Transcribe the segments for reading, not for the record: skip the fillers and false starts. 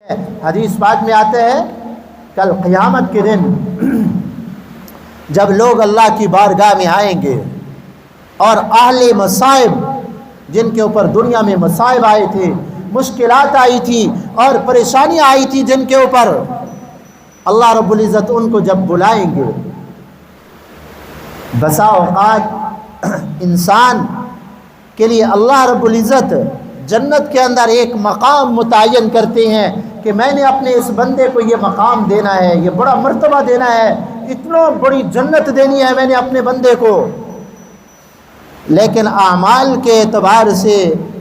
حدیث پاک میں آتے ہیں کل قیامت کے دن جب لوگ اللہ کی بارگاہ میں آئیں گے اور اہل مصائب، جن کے اوپر دنیا میں مصائب آئے تھے، مشکلات آئی تھی اور پریشانیاں آئی تھی، جن کے اوپر اللہ رب العزت ان کو جب بلائیں گے، بسا اوقات انسان کے لیے اللہ رب العزت جنت کے اندر ایک مقام متعین کرتے ہیں کہ میں نے اپنے اس بندے کو یہ مقام دینا ہے، یہ بڑا مرتبہ دینا ہے، اتنا بڑی جنت دینی ہے میں نے اپنے بندے کو۔ لیکن اعمال کے اعتبار سے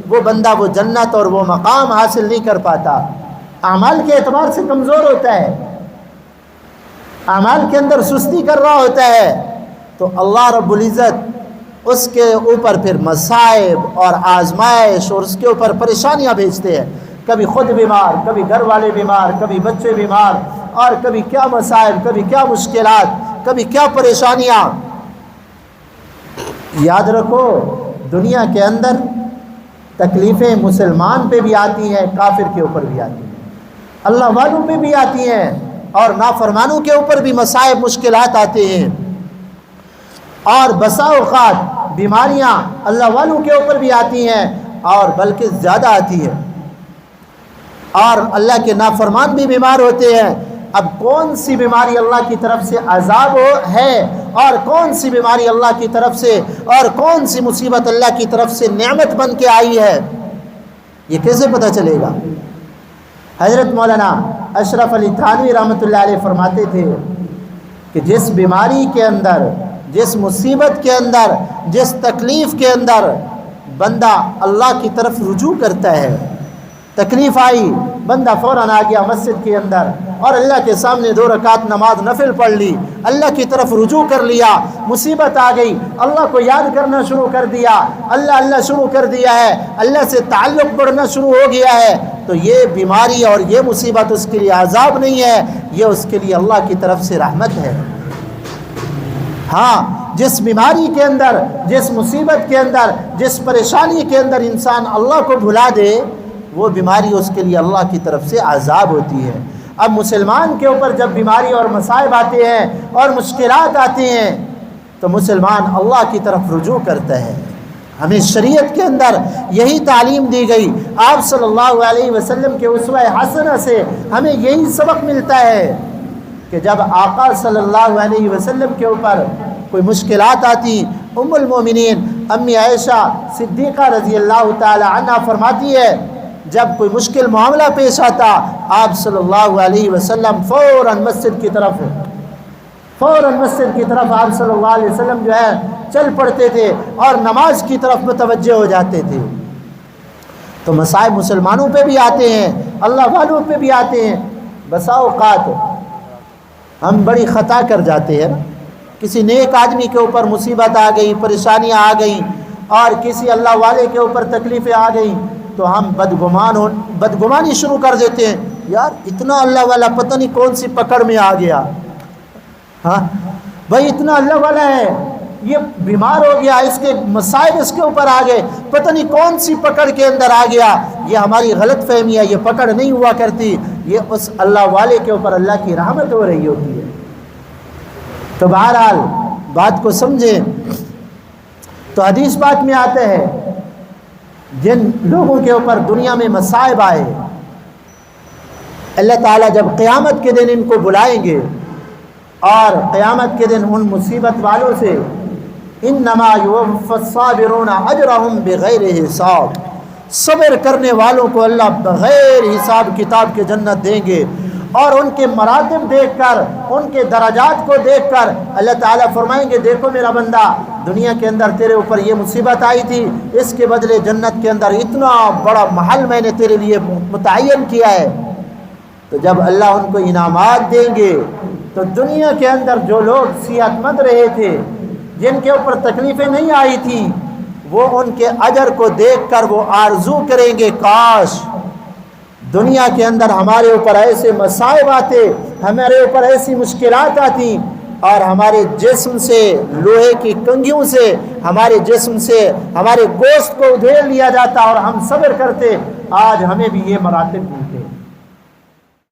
وہ بندہ وہ جنت اور وہ مقام حاصل نہیں کر پاتا، اعمال کے اعتبار سے کمزور ہوتا ہے، اعمال کے اندر سستی کر رہا ہوتا ہے، تو اللہ رب العزت اس کے اوپر پھر مصائب اور آزمائش اور اس کے اوپر پریشانیاں بھیجتے ہیں، کبھی خود بیمار، کبھی گھر والے بیمار، کبھی بچے بیمار، اور کبھی کیا مصائب، کبھی کیا مشکلات، کبھی کیا پریشانیاں۔ یاد رکھو دنیا کے اندر تکلیفیں مسلمان پہ بھی آتی ہیں، کافر کے اوپر بھی آتی ہیں، اللہ والوں پہ بھی آتی ہیں، اور نافرمانوں کے اوپر بھی مصائب مشکلات آتے ہیں، اور بسا اوقات بیماریاں اللہ والوں کے اوپر بھی آتی ہیں اور بلکہ زیادہ آتی ہے، اور اللہ کے نافرمان بھی بیمار ہوتے ہیں۔ اب کون سی بیماری اللہ کی طرف سے عذاب ہے اور کون سی بیماری اللہ کی طرف سے، اور کون سی مصیبت اللہ کی طرف سے نعمت بن کے آئی ہے، یہ کیسے پتہ چلے گا؟ حضرت مولانا اشرف علی تھانوی رحمۃ اللہ علیہ فرماتے تھے کہ جس بیماری کے اندر، جس مصیبت کے اندر، جس تکلیف کے اندر بندہ اللہ کی طرف رجوع کرتا ہے، تکلیف آئی، بندہ فوراً آ گیا مسجد کے اندر اور اللہ کے سامنے 2 رکعت نماز نفل پڑھ لی، اللہ کی طرف رجوع کر لیا، مصیبت آ گئی، اللہ کو یاد کرنا شروع کر دیا، اللہ شروع کر دیا ہے، اللہ سے تعلق بڑھنا شروع ہو گیا ہے، تو یہ بیماری اور یہ مصیبت اس کے لیے عذاب نہیں ہے، یہ اس کے لیے اللہ کی طرف سے رحمت ہے۔ ہاں، جس بیماری کے اندر، جس مصیبت کے اندر، جس پریشانی کے اندر انسان اللہ کو بھلا دے، وہ بیماری اس کے لیے اللہ کی طرف سے عذاب ہوتی ہے۔ اب مسلمان کے اوپر جب بیماری اور مصائب آتے ہیں اور مشکلات آتے ہیں تو مسلمان اللہ کی طرف رجوع کرتا ہے۔ ہمیں شریعت کے اندر یہی تعلیم دی گئی، آپ صلی اللہ علیہ وسلم کے اسوہ حسنہ سے ہمیں یہی سبق ملتا ہے کہ جب آقا صلی اللہ علیہ وسلم کے اوپر کوئی مشکلات آتی، ام المومنین امی عائشہ صدیقہ رضی اللہ تعالی عنہ فرماتی ہے جب کوئی مشکل معاملہ پیش آتا، آپ صلی اللہ علیہ وسلم فوراً مسجد کی طرف آپ صلی اللہ علیہ وسلم جو ہے چل پڑتے تھے اور نماز کی طرف متوجہ ہو جاتے تھے۔ تو مصائب مسلمانوں پہ بھی آتے ہیں، اللہ والوں پہ بھی آتے ہیں۔ بسا اوقات ہم بڑی خطا کر جاتے ہیں، کسی نیک آدمی کے اوپر مصیبت آ گئی، پریشانیاں آ گئیں، اور کسی اللہ والے کے اوپر تکلیفیں آ گئیں، تو ہم بدگمانی شروع کر دیتے ہیں، یار اتنا اللہ والا پتہ نہیں کون سی پکڑ میں آ گیا، ہاں بھائی اتنا اللہ والا ہے، یہ بیمار ہو گیا، اس کے مصائب اس کے اوپر آ گئے، پتہ نہیں کون سی پکڑ کے اندر آ گیا۔ یہ ہماری غلط فہمی ہے، یہ پکڑ نہیں ہوا کرتی، یہ اس اللہ والے کے اوپر اللہ کی رحمت ہو رہی ہوتی ہے۔ تو بہرحال بات کو سمجھیں، تو حدیث پاک میں آتے ہیں جن لوگوں کے اوپر دنیا میں مصائب آئے، اللہ تعالیٰ جب قیامت کے دن ان کو بلائیں گے اور قیامت کے دن ان مصیبت والوں سے انما یوفی الصابرون اجرہم بغیر حساب، صبر کرنے والوں کو اللہ بغیر حساب کتاب کے جنت دیں گے، اور ان کے مراتب دیکھ کر، ان کے درجات کو دیکھ کر اللہ تعالیٰ فرمائیں گے دیکھو میرا بندہ، دنیا کے اندر تیرے اوپر یہ مصیبت آئی تھی، اس کے بدلے جنت کے اندر اتنا بڑا محل میں نے تیرے لیے متعین کیا ہے۔ تو جب اللہ ان کو انعامات دیں گے تو دنیا کے اندر جو لوگ صحت مند رہے تھے، جن کے اوپر تکلیفیں نہیں آئی تھیں، وہ ان کے اجر کو دیکھ کر وہ آرزو کریں گے کاش دنیا کے اندر ہمارے اوپر ایسے مصائب آتے، ہمارے اوپر ایسی مشکلات آتی، اور ہمارے جسم سے، لوہے کی کنگھیوں سے ہمارے جسم سے ہمارے گوشت کو ادھیڑ لیا جاتا اور ہم صبر کرتے، آج ہمیں بھی یہ مراتب